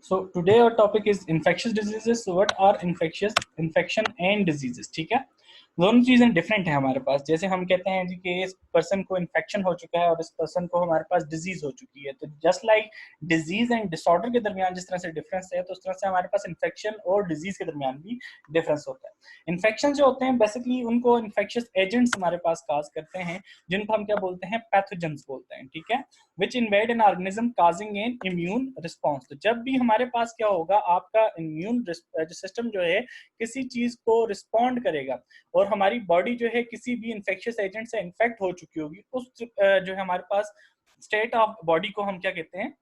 So today our topic is infectious diseases. So what are infection and diseases? ठीक है, दोनों चीजें different है हमारे पास. जैसे हम कहते हैं जी कि इस पर्सन को इन्फेक्शन हो चुका है और इस पर्सन को हमारे पास डिजीज हो चुकी है, तो just like disease and disorder के दरमियान जिस तरह से डिफरेंस है, तो उस तरह से हमारे पास इन्फेक्शन और डिजीज के दरमियान भी डिफरेंस होता है. इन्फेक्शन जो होते हैं बेसिकली उनको इन्फेक्शियस एजेंट्स हमारे पास काज करते हैं, जिनको हम क्या बोलते हैं, पैथोजेंस बोलते हैं. ठीक है, which invade an organism causing an immune response. तो जब भी हमारे पास क्या होगा, आपका इम्यून सिस्टम जो है किसी चीज को रिस्पॉन्ड करेगा और हमारी बॉडी जो है किसी भी इन्फेक्शियस एजेंट से इन्फेक्ट हो चुकी होगी, उस जो है हमारे पास स्टेट ऑफ बॉडी को हम क्या कहते हैं,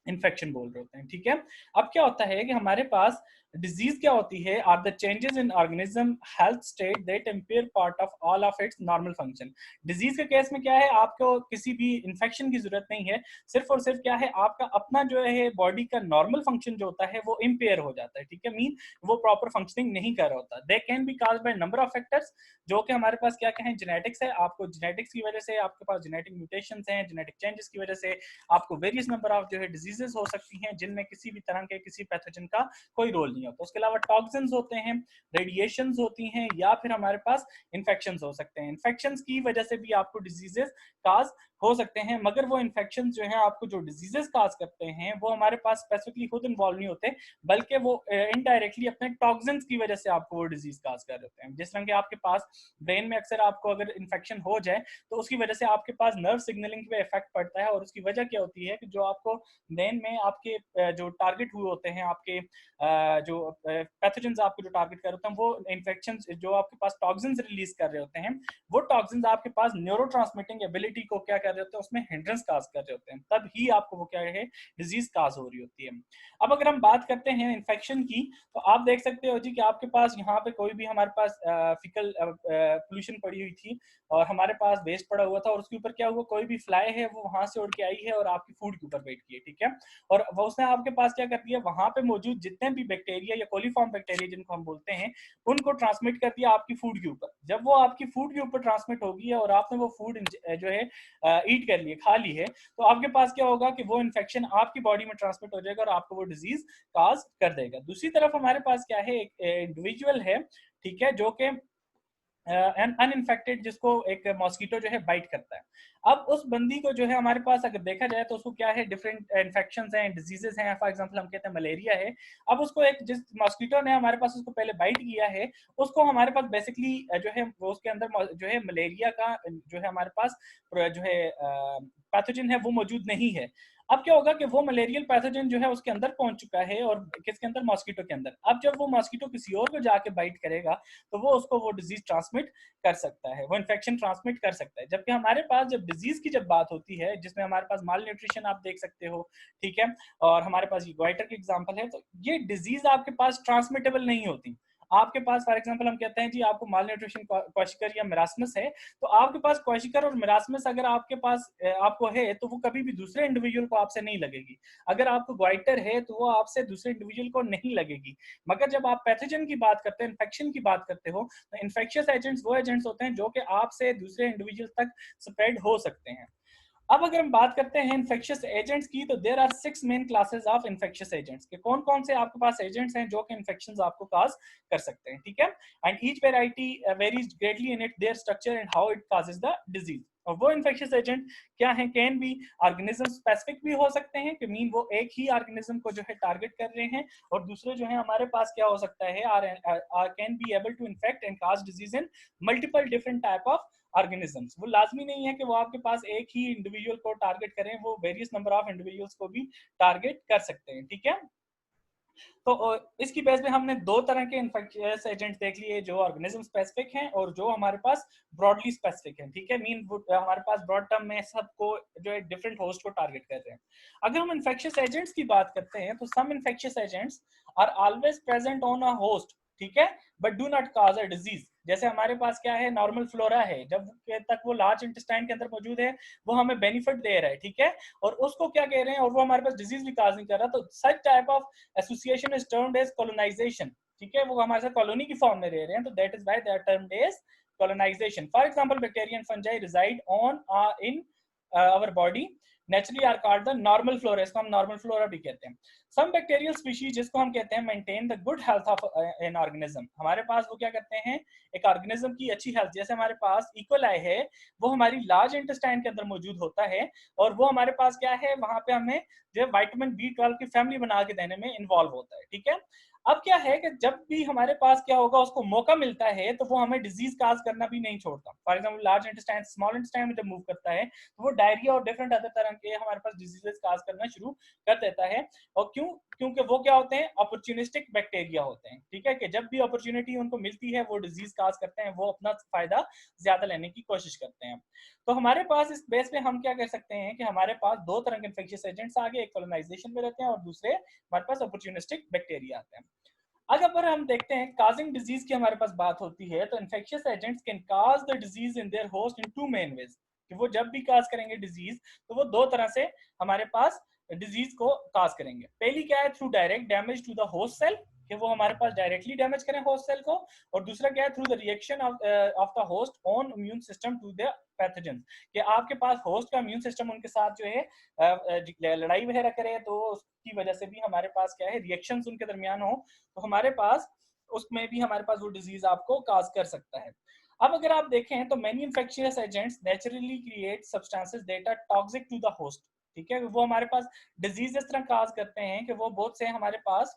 इन्फेक्शन बोल रहे होते हैं. ठीक है, अब क्या होता है कि हमारे पास डिजीज क्या होती है, are the changes in organism health state that impair part of all of its normal function. Disease के केस में क्या है, आपको किसी भी इन्फेक्शन की जरूरत नहीं है, सिर्फ और सिर्फ क्या है, आपका अपना जो है बॉडी का नॉर्मल फंक्शन जो होता है वो इम्पेयर हो जाता है. ठीक है, मीन वो प्रॉपर फंक्शनिंग नहीं कर रहा होता. They can be caused by number of factors, जो कि हमारे पास क्या क्या है, जेनेटिक्स है. आपको जेनेटिक्स की वजह से आपके पास जेनेटिक म्यूटेशंस हैं, जेनेटिक चेंजेस की वजह से आपको वेरियस नंबर ऑफ जो है डिजीजेस हो सकती हैं, जिनमें किसी भी तरह के किसी पैथोजन का कोई रोल नहीं होता. उसके अलावा टॉक्सिन्स होते हैं, रेडिएशंस होती हैं, या फिर हमारे पास इन्फेक्शंस हो सकते हैं. इन्फेक्शंस की वजह से भी आपको डिजीजेस काज हो सकते हैं, मगर वो इन्फेक्शंस जो है आपको जो डिजीजेस काज करते हैं वो हमारे पास स्पेसिफिकली खुद इन्वॉल्व नहीं होते, बल्कि वो इनडायरेक्टली अपने टॉक्सिन्स की वजह से आपको वो डिजीज काज कर देते हैं. जिस तरह के आपके पास ब्रेन में अक्सर आपको अगर इन्फेक्शन हो जाए तो उसकी वजह से आपके पास नर्व सिग्नलिंग पे इफेक्ट पड़ता है, और उसकी वजह क्या होती है कि जो आपको ब्रेन में आपके जो टारगेट हुए होते हैं, आपके जो पैथोजेंस आपको जो टारगेट कर होते हैं, वो इन्फेक्शन जो आपके पास टॉक्सिन्स रिलीज कर रहे होते हैं, वो टॉक्सिन्स आपके पास न्यूरोट्रांसमिटिंग एबिलिटी को क्या कर रहे होते हैं, उसमें हिंड्रेंस काज कर रहे होते हैं, तब ही आपको वो क्या है, डिजीज काज हो रही होती है. अब अगर हम बात करते हैं इन्फेक्शन की, तो आप देख सकते हो जी कि आपके पास यहाँ पे कोई भी हमारे पास फिकल पोल्यूशन पड़ी हुई थी और हमारे पास वेस्ट पड़ा हुआ था, और उसके ऊपर क्या हुआ, कोई भी फ्लाई है वो वहां से उड़ के आई है और आपकी फूड के ऊपर बैठ गई. ठीक है, और वो उसने आपके पास क्या कर दिया, वहां पे मौजूद जितने भी बैक्टीरिया या कोलीफॉर्म बैक्टीरिया जिनको हम बोलते हैं, उनको ट्रांसमिट कर दिया आपकी फूड के ऊपर. जब वो आपकी फूड के ऊपर ट्रांसमिट होगी और आपने वो फूड जो है ईट कर लिए, खा ली है, तो आपके पास क्या होगा कि वो इन्फेक्शन आपकी बॉडी में ट्रांसमिट हो जाएगा और आपको वो डिजीज काज कर देगा. दूसरी तरफ हमारे पास क्या है, एक इंडिविजुअल है, ठीक है, जो कि अनइन्फेक्टेड, जिसको एक मॉस्किटो जो है बाइट करता है. अब उस बंदी को जो है हमारे पास अगर देखा जाए तो उसको क्या है, डिफरेंट इन्फेक्शंस हैं, डिजीजेस हैं. फॉर एग्जांपल हम कहते हैं मलेरिया है. अब उसको एक जिस मॉस्किटो ने हमारे पास उसको पहले बाइट किया है, उसको हमारे पास बेसिकली जो है वो उसके अंदर जो है मलेरिया का जो है हमारे पास जो है पैथोजन है वो मौजूद नहीं है. अब क्या होगा कि वो मलेरियल पैथोजन जो है उसके अंदर पहुंच चुका है, और किसके अंदर, मॉस्किटो के अंदर. अब जब वो मॉस्किटो किसी और को जाके बाइट करेगा तो वो उसको वो डिजीज ट्रांसमिट कर सकता है, वो इन्फेक्शन ट्रांसमिट कर सकता है. जबकि हमारे पास जब डिजीज की जब बात होती है, जिसमें हमारे पास माल न्यूट्रिशन आप देख सकते हो, ठीक है, और हमारे पास ये गोइटर की एग्जांपल है, तो ये डिजीज आपके पास ट्रांसमिटेबल नहीं होती. आपके पास फॉर एग्जांपल हम कहते हैं जी आपको माल न्यूट्रिशन क्वाशिकर या मिरास्मस है, तो आपके पास क्वाशिकर और मिरास्मस अगर आपके पास आपको है, तो वो कभी भी दूसरे इंडिविजुअल को आपसे नहीं लगेगी. अगर आपको गोइटर है तो वो आपसे दूसरे इंडिविजुअल को नहीं लगेगी. मगर जब आप पैथोजन की बात करते हैं, इन्फेक्शन की बात करते हो, तो इन्फेक्शियस एजेंट्स वो एजेंट्स होते हैं जो कि आपसे दूसरे इंडिविजुअल तक स्प्रेड हो सकते हैं. अब अगर हम बात करते हैं इन्फेक्शियस एजेंट्स की, तो there are 6 main classes of infectious agents के. कौन कौन से आपके पास एजेंट्स हैं जो कि इन्फेक्शंस आपको काज कर सकते हैं. ठीक है, and each variety varies greatly in it there structure and how it causes the disease. और वो इन्फेक्शियस एजेंट क्या है, कैन बी ऑर्गेनिज्म स्पेसिफिक भी हो सकते हैं, कि मीन वो एक ही ऑर्गेनिज्म को जो है टारगेट कर रहे हैं, और दूसरे जो है हमारे पास क्या हो सकता है, are can be able to infect and cause disease in multiple different type of organisms. वो लाजमी नहीं है कि वो आपके पास एक ही इंडिविजुअल को टारगेट करें, वो वेरियस नंबर ऑफ इंडिविजुअल्स को भी टारगेट कर सकते हैं. ठीक है, तो इसकी बेस पे हमने दो तरह के इन्फेक्शियस एजेंट्स देख लिए, जो ऑर्गेनिज्म स्पेसिफिक हैं और जो हमारे पास ब्रॉडली स्पेसिफिक हैं. ठीक है, मीन हमारे पास ब्रॉड टर्म में सबको जो है डिफरेंट होस्ट को टारगेट कर रहे हैं. अगर हम इन्फेक्शियस एजेंट्स की बात करते हैं, तो some infectious agents are always present on a host, ठीक है, but do not cause a disease. जैसे हमारे पास क्या है, नॉर्मल फ्लोरा है, जब तक वो लार्ज इंटेस्टाइन के अंदर मौजूद है वो हमें बेनिफिट दे रहा है. ठीक है, और उसको क्या कह रहे हैं, और वो हमारे पास डिजीज भी काज नहीं कर रहा, तो such type of association is termed as colonization. ठीक है, वो हमारे साथ कॉलोनी की फॉर्म में रह रहे हैं, तो that is why they are termed as colonization. For example, bacteria and fungi reside on in our body naturally are called the normal flora, इसको हम नॉर्मल फ्लोरा भी कहते हैं। सम बैक्टीरियल स्पीशीज जिसको हम कहते हैं maintain the good health of an organism, हमारे पास वो क्या करते हैं, एक ऑर्गेनिज्म की अच्छी हेल्थ, जैसे हमारे पास इकोलाई है, वो हमारी लार्ज इंटेस्टाइन के अंदर मौजूद होता है, और वो हमारे पास क्या है, वहां पे हमें जो है विटामिन B12 की फैमिली बना के देने में इन्वॉल्व होता है, ठीक है। अब क्या है कि जब भी हमारे पास क्या होगा, उसको मौका मिलता है तो वो हमें डिजीज काज करना भी नहीं छोड़ता। For example large intestine small intestine में जब मूव करता है तो वो डायरिया और डिफरेंट अदर तरह के हमारे पास डिजीजेस काज करना शुरू कर देता है। और क्यों? क्योंकि वो क्या होते हैं, अपॉर्चुनिस्टिक बैक्टीरिया होते हैं, ठीक है, कि जब भी अपॉर्चुनिटी उनको मिलती है वो डिजीज काज करते हैं, वो अपना फायदा ज्यादा लेने की कोशिश करते हैं। तो हमारे पास इस बेस पे हम क्या कर सकते हैं कि हमारे पास दो तरह के इन्फेक्शियस एजेंट्स आ गए, एक कॉलोनाइजेशन में रहते हैं और दूसरे हमारे पास अपॉर्चुनिस्टिक बैक्टीरिया आते हैं। अगर हम देखते हैं काजिंग डिजीज की हमारे पास बात होती है, तो infectious agents can cause the disease in their host in two main ways, कि वो जब भी काज करेंगे डिजीज तो वो दो तरह से हमारे पास डिजीज को काज करेंगे। पहली क्या है, through direct damage to the host cell, कि वो हमारे पास डायरेक्टली डैमेज करें होस्ट सेल को, और दूसरा क्या है, through the reaction of the host on immune system to the pathogen, कि आपके पास होस्ट का इम्यून सिस्टम उनके साथ जो है लड़ाई वगैरह करे, तो उसकी वजह से भी हमारे पास क्या है, रिएक्शंस उनके दरमियान हो, तो हमारे पास उसमें भी हमारे पास वो डिजीज आपको काज कर सकता है। अब अगर आप देखें तो many infectious agents naturally create substances that are toxic to the host, ठीक है, वो हमारे पास डिजीज इस तरह काज करते हैं कि वो बहुत से हमारे पास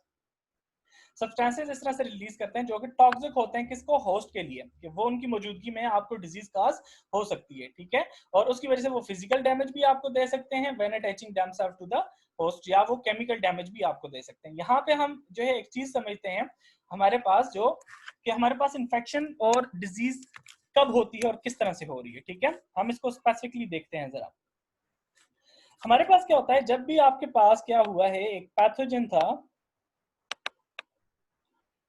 सब्सटेंसेस इस तरह से रिलीज करते हैं जो कि टॉक्सिक होते हैं, किसको, होस्ट के लिए, कि वो उनकी मौजूदगी में आपको डिजीज काज हो सकती है, ठीक है, और उसकी वजह से वो फिजिकल डैमेज भी आपको दे सकते हैं when attaching themselves to the host, या वो केमिकल डैमेज भी आपको दे सकते हैं। यहाँ पे हम जो है एक चीज समझते हैं हमारे पास, जो कि हमारे पास इन्फेक्शन और डिजीज कब होती है और किस तरह से हो रही है, ठीक है, हम इसको स्पेसिफिकली देखते हैं जरा। हमारे पास क्या होता है, जब भी आपके पास क्या हुआ है, एक पैथोजन था,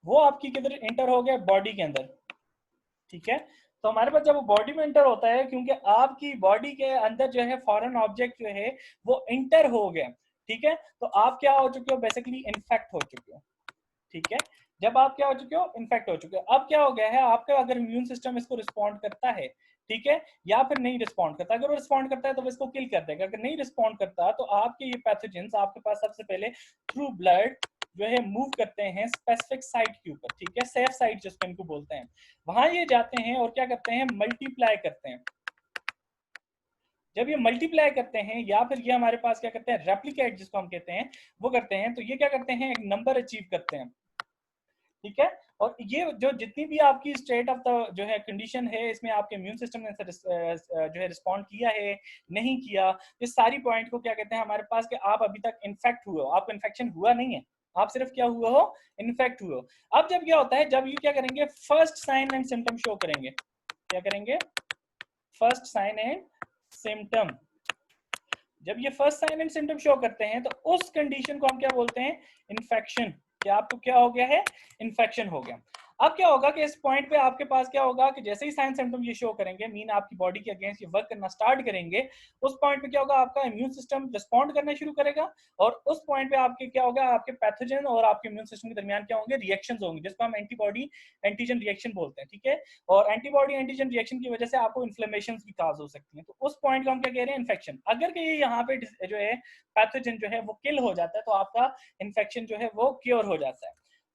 वो आपकी किधर एंटर हो गया, बॉडी के अंदर, ठीक है। तो हमारे पास जब वो बॉडी में एंटर होता है, क्योंकि आपकी बॉडी के अंदर जो है फॉरेन ऑब्जेक्ट जो है वो एंटर हो गया, ठीक है, तो आप क्या हो चुके हो, बेसिकली इन्फेक्ट हो चुके हो, ठीक है। जब आप क्या हो चुके हो, इन्फेक्ट हो चुके हो, अब क्या हो गया है, आपका अगर इम्यून सिस्टम इसको रिस्पॉन्ड करता है, ठीक है, या फिर नहीं रिस्पॉन्ड करता, अगर वो रिस्पॉन्ड करता है तो वो इसको किल कर देगा, अगर नहीं रिस्पॉन्ड करता तो आपके ये पैथोजेंस आपके पास सबसे पहले थ्रू ब्लड जो है मूव करते हैं स्पेसिफिक साइट के ऊपर, ठीक है, सेफ साइट जिसको इनको बोलते हैं, वहां ये जाते हैं और क्या करते हैं, मल्टीप्लाई करते हैं। जब ये मल्टीप्लाई करते हैं या फिर ये हमारे पास क्या करते हैं, रेप्लिकेट जिसको हम कहते हैं, वो करते हैं, तो ये क्या करते हैं, एक नंबर अचीव करते हैं, ठीक है। और ये जो जितनी भी आपकी स्टेट ऑफ द जो है कंडीशन है, इसमें आपके इम्यून सिस्टम ने जो है रिस्पॉन्ड किया है, नहीं किया, इस सारी पॉइंट को क्या कहते हैं हमारे पास, कि आप अभी तक इन्फेक्ट हुए हो, आपको इन्फेक्शन हुआ नहीं है, आप सिर्फ क्या हुए हो, इन्फेक्ट हुए हो। अब जब क्या होता है, जब ये क्या करेंगे, first sign and symptom show करेंगे, क्या करेंगे, फर्स्ट साइन एंड सिम्टम। जब ये first sign and symptom show करते हैं तो उस कंडीशन को हम क्या बोलते हैं, इन्फेक्शन, कि आपको क्या हो गया है, इन्फेक्शन हो गया। अब क्या होगा कि इस पॉइंट पे आपके पास क्या होगा कि जैसे ही साइन सिम्टम ये शो करेंगे, मीन आपकी बॉडी के अगेंस्ट ये वर्क करना स्टार्ट करेंगे, उस पॉइंट पे क्या होगा, आपका इम्यून सिस्टम रिस्पॉन्ड करना शुरू करेगा, और उस पॉइंट पे आपके क्या होगा, आपके पैथोजन और आपके इम्यून सिस्टम के दरमियान क्या होंगे, रिएक्शंस होंगे, जिसको हम एंटीबॉडी एंटीजन रिएक्शन बोलते हैं, ठीक है। और एंटीबॉडी एंटीजन रिएक्शन की वजह से आपको इन्फ्लेमेशन भी काज हो सकती है, तो उस पॉइंट को हम क्या कह रहे हैं, इन्फेक्शन। अगर ये यहाँ पे जो है पैथोजन जो है वो किल हो जाता है, तो आपका इन्फेक्शन जो है वो क्योर हो जाता है।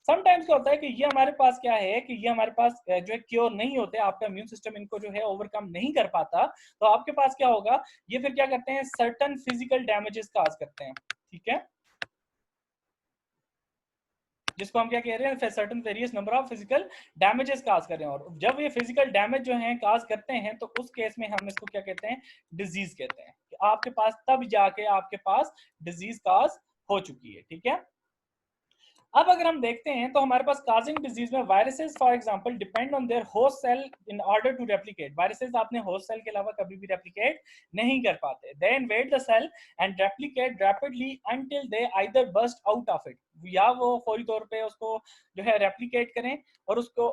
समटाइम्स क्या होता है कि ये हमारे पास क्या है, कि ये हमारे पास जो है क्योर नहीं होते, आपका इम्यून सिस्टम इनको जो है ओवरकम नहीं कर पाता, तो आपके पास क्या होगा, ये फिर क्या करते हैं, सर्टन फिजिकल डैमेजेस काज करते हैं, ठीक है, जिसको हम क्या कह रहे हैं, certain various number of physical damages cause कर रहे हैं। और जब ये फिजिकल डैमेज जो है काज करते हैं, तो उस केस में हम इसको क्या कहते हैं, डिजीज कहते हैं, कि आपके पास तब जाके आपके पास डिजीज काज हो चुकी है, ठीक है। अब अगर हम देखते हैं तो हमारे पास काजिंग डिजीज में viruses for example depend on their host cell in order to replicate. Viruses अपने होस्ट सेल के अलावा कभी भी रेप्लिकेट नहीं कर पाते। They invade the cell and replicate rapidly until they either burst out of it. या वो फौरी तौर पे उसको जो है रेप्लिकेट करें और उसको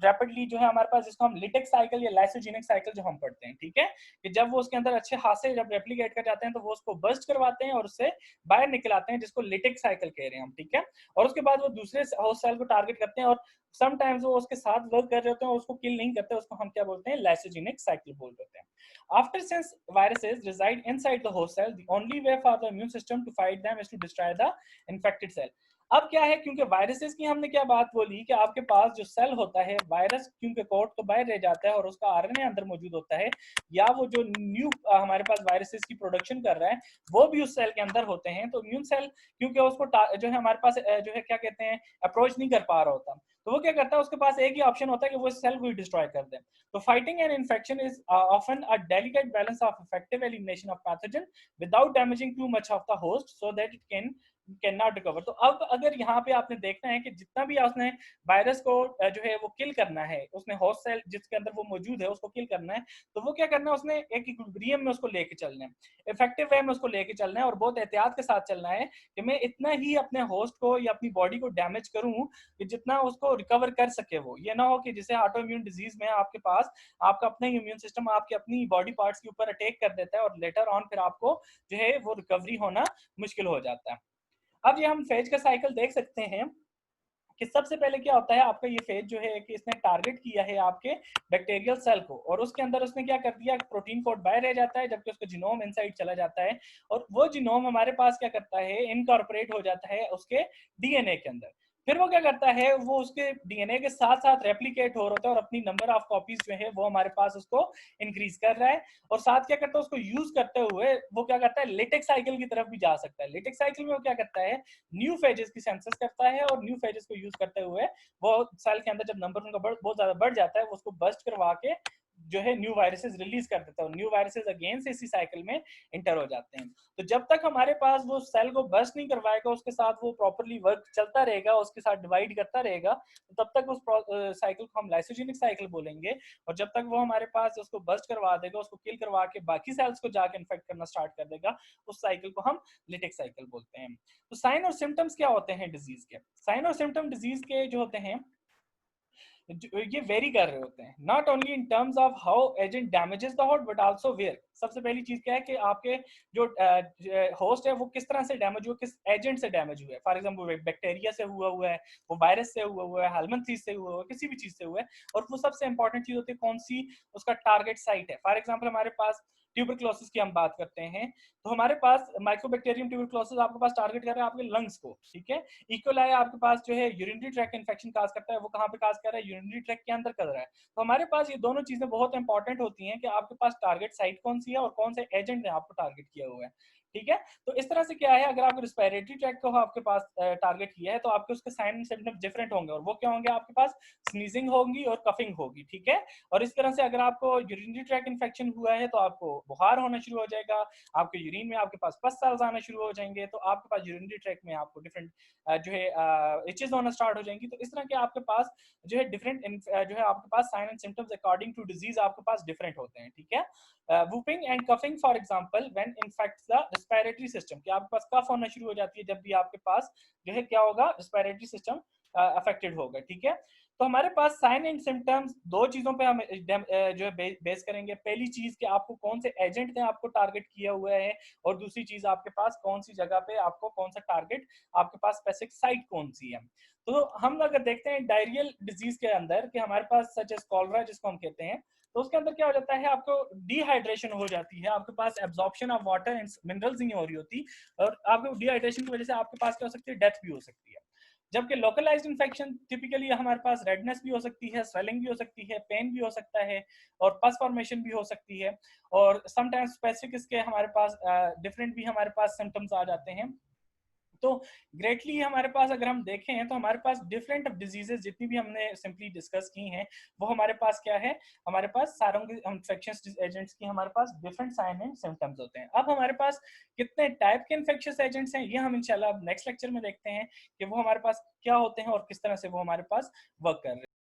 रैपिडली जो है हमारे पास जिसको हम लिटिक साइकिल या लाइसोजेनिक साइकिल जो हम पढ़ते हैं, ठीक है, कि जब वो उसके अंदर अच्छे हाथ से जब रेप्लिकेट कर जाते हैं तो वो उसको बर्स्ट करवाते हैं और उससे बाहर निकल आते हैं, जिसको लिटिक साइकिल कह रहे हैं हम, ठीक है। और उसके बाद वो दूसरे होस्ट सेल को टारगेट करते हैं और समटाइम्स वो उसके साथ वर्क कर रहे होते हैं और उसको किल नहीं करते, उसको हम क्या बोलते हैं, लाइसोजेनिक साइकिल बोल देते हैं। After since viruses reside inside the host cell, the only way for the immune system to fight them is to destroy the infected cell. अब क्या है, क्योंकि वायरसेस की हमने क्या बात बोली कि आपके पास जो सेल होता है, वायरस क्योंकि कोट तो बाहर रह जाता है और उसका आरएनए अंदर मौजूद होता है, या वो जो न्यू हमारे पास वायरसेस की प्रोडक्शन कर रहा है वो भी उस सेल के अंदर होते हैं। तो इम्यून सेल क्योंकि उसको जो है हमारे पास जो है क्या कहते हैं, अप्रोच नहीं कर पा रहा होता, तो वो क्या करता है, उसके पास एक ही ऑप्शन होता है कि वो सेल को ही डिस्ट्रॉय कर दे। So fighting an infection is often a delicate balance of effective elimination of pathogen without damaging too much of the host so that it can not recover. तो अब अगर यहाँ पे आपने देखना है कि जितना भी उसने वायरस को जो है वो किल करना है, उसने होस्ट सेल जिसके अंदर वो मौजूद है उसको किल करना है, तो वो क्या करना है, उसने एक इक्विलिब्रियम में उसको लेके चलना है, इफेक्टिव वे में उसको लेके चलना है और बहुत एहतियात के साथ चलना है कि मैं इतना ही अपने होस्ट को या अपनी बॉडी को डैमेज करूं कि जितना उसको रिकवर कर सके। वो ये ना हो कि जैसे ऑटो इम्यून डिजीज में आपके पास आपका अपना ही इम्यून सिस्टम आपके अपनी बॉडी पार्ट्स के ऊपर अटैक कर देता है और लेटर ऑन फिर आपको जो है वो रिकवरी होना मुश्किल हो जाता है। अब ये हम फेज का साइकिल देख सकते हैं कि सबसे पहले क्या होता है, आपका ये फेज जो है कि इसने टारगेट किया है आपके बैक्टीरियल सेल को और उसके अंदर उसने क्या कर दिया, प्रोटीन कोड बाहर रह जाता है जबकि उसका जीनोम इनसाइड चला जाता है और वो जीनोम हमारे पास क्या करता है, इनकॉर्पोरेट हो जाता है उसके डीएनए के अंदर। फिर वो क्या करता है, वो उसके डीएनए के साथ साथ रेप्लिकेट हो रहा है और अपनी नंबर ऑफ कॉपीज जो है वो हमारे पास उसको इंक्रीज कर रहा है और साथ क्या करता है, उसको यूज करते हुए वो क्या करता है, लेटेक्स साइकिल की तरफ भी जा सकता है। लेटेक्स साइकिल में वो क्या करता है, न्यू फेजेस की सेंसस करता है और न्यू फेजेस को यूज करते हुए वो सेल के अंदर जब नंबर उनका बहुत ज्यादा बढ़ जाता है वो उसको बस्ट करवा के जो है न्यू वायरसेस रिलीज कर देता है और न्यू वायरसेस अगेन से इसी साइकिल में इंटर हो जाते हैं। तो जब तक हमारे पास वो सेल को बस्ट नहीं करवाएगा, उसके साथ वो प्रॉपरली वर्क चलता रहेगा, उसके साथ डिवाइड करता रहेगा, तो तब तक उस साइकिल को हम लाइसोजेनिक साइकिल बोलेंगे। और जब तक वो हमारे पास उसको बस्ट करवा देगा, उसको किल करवा के बाकी सेल्स को जाके इन्फेक्ट करना स्टार्ट कर देगा, उस साइकिल को हम लिटिक साइकिल बोलते हैं। तो साइन और सिम्टम्स क्या होते हैं डिजीज के? साइन और सिम्टम डिजीज के जो होते हैं ये वेरी कर रहे होते हैं, not only in terms of how agent damages the host but also where. सबसे पहली चीज क्या है कि आपके जो होस्ट है वो किस तरह से डैमेज हुआ, किस एजेंट से डैमेज हुआ है। फॉर एग्जांपल बैक्टीरिया से हुआ है, वो वायरस से हुआ है, हेलमेंथ्रीज से हुआ है, किसी भी चीज से हुआ है। और वो सबसे इंपॉर्टेंट चीज होती है कौन सी, उसका टारगेट साइट है। फॉर एग्जाम्पल हमारे पास ट्यूबरक्लोसिस की हम बात करते हैं, तो हमारे पास माइक्रोबैक्टीरियम ट्यूबरक्लोसिस आपके पास टारगेट कर रहा है आपके लंग्स को, ठीक है। इकोलाई आपके पास जो है यूरिनरी ट्रैक इन्फेक्शन काज करता है, वो कहाँ पे काज कर रहा है, यूरिनरी ट्रैक के अंदर कर रहा है। तो हमारे पास ये दोनों चीजें बहुत इंपॉर्टेंट होती हैं कि आपके पास टारगेट साइट कौन सी है और कौन से एजेंट ने आपको टारगेट किया हुआ है, ठीक है। तो इस तरह से क्या है, अगर आपको रिस्पिरेटरी ट्रैक को आपके पास टारगेट किया है तो आपके उसके साइन एंड सिम्टम्स डिफरेंट होंगे और वो क्या होंगे, आपके पास स्नीजिंग होगी और कफिंग होगी, ठीक है। और इस तरह से अगर आपको यूरिनरी ट्रैक इन्फेक्शन हुआ है तो आपको बुखार होना शुरू हो जाएगा, आपके यूरिन में आपके पास पस सेल्स आना शुरू हो जाएंगे, तो आपके पास यूरिनरी ट्रैक में आपको डिफरेंट जो है इचेस होना स्टार्ट हो जाएंगी। तो इस तरह के आपके पास जो है डिफरेंट जो है आपके पास sign and symptoms according to disease आपके पास डिफरेंट होते हैं, ठीक है। Whooping and coughing for example when infects the respiratory system, कि आपके पास कफ होना शुरू हो जाती है जब भी आपके पास जो है क्या होगा, रेस्पिरेटरी सिस्टम अफेक्टेड होगा, ठीक है। तो हमारे पास साइन एंड सिम्टम्स दो चीजों पे हम जो है बेस करेंगे। पहली चीज कि आपको कौन से एजेंट ने आपको टारगेट किया हुआ है और दूसरी चीज आपके पास कौन सी जगह पे आपको कौन सा टारगेट, आपके पास स्पेसिफिक साइट कौन सी है। तो हम अगर देखते हैं डायरियल डिजीज के अंदर कि हमारे पास सच एज कॉलरा जिसको हम कहते हैं, तो उसके अंदर क्या हो जाता है, आपको डिहाइड्रेशन हो जाती है, आपके पास absorption of water and minerals नहीं हो रही होती और आपको डिहाइड्रेशन की वजह से आपके पास क्या हो सकती है, डेथ भी हो सकती है। जबकि लोकलाइज्ड इन्फेक्शन टिपिकली हमारे पास रेडनेस भी हो सकती है, स्वेलिंग भी हो सकती है, पेन भी हो सकता है और पस फॉर्मेशन भी हो सकती है और समटाइम्स स्पेसिफिक इसके हमारे पास डिफरेंट भी हमारे पास सिम्टम्स आ जाते हैं। तो ग्रेटली हमारे पास अगर हम देखें तो हमारे पास डिफरेंट डिजीजेस जितनी भी हमने सिंपली डिस्कस की हैं वो हमारे पास क्या है, हमारे पास सारों के इन्फेक्शियस एजेंट्स की हमारे पास डिफरेंट साइन एंड सिम्टम्स होते हैं। अब हमारे पास कितने टाइप के इन्फेक्शियस एजेंट्स हैं ये हम इंशाल्लाह नेक्स्ट लेक्चर में देखते हैं कि वो हमारे पास क्या होते हैं और किस तरह से वो हमारे पास वर्क कर रहे हैं।